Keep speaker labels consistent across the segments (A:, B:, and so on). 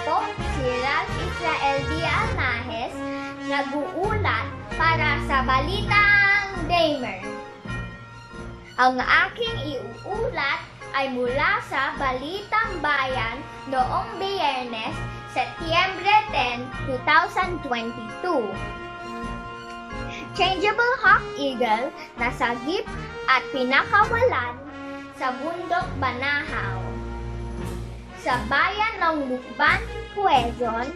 A: po si Ralph Israel D. Anajes, nag-uulat para sa Balitang Damer. Ang aking iuulat ay mula sa Balitang Bayan noong Biyernes, Setyembre 10, 2022. Changeable Hawk Eagle na sagip at pinakawalan sa bundok Banahaw. Sa bayan ng Lukban, Quezon,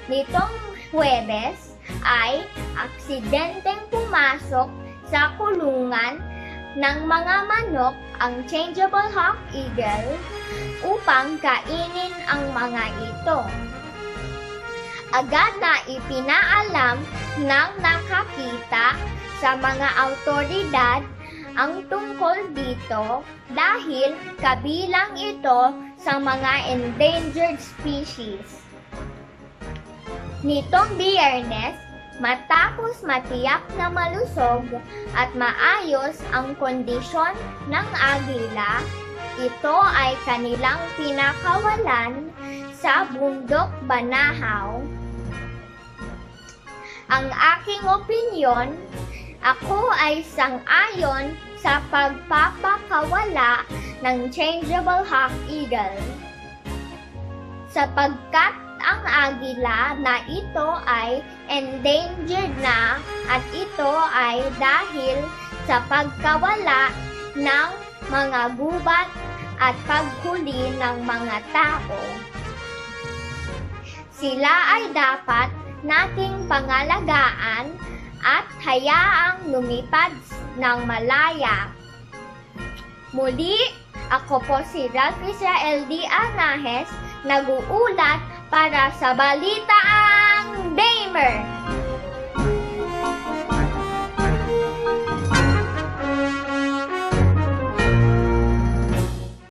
A: nitong Huwebes ay aksidenteng pumasok sa kulungan ng mga manok ang Changeable Hawk Eagle upang kainin ang mga ito. Agad na ipinaalam ng nakakita sa mga awtoridad ang tungkol dito dahil kabilang ito sa mga endangered species. Nitong Biyernes, matapos matiyak na malusog at maayos ang kondisyon ng agila, ito ay kanilang pinakawalan sa bundok Banahaw. Ang aking opinyon, ako ay sang-ayon sa pagpapakawala ng Changeable Hawk Eagle. Sapagkat ang agila na ito ay endangered na at ito ay dahil sa pagkawala ng mga gubat at paghuli ng mga tao. Sila ay dapat nating pangalagaan at hayaang lumipad ng malaya. Muli, ako po si Ralph Israel D. Anajes, nag-uulat para sa Balitang Damer.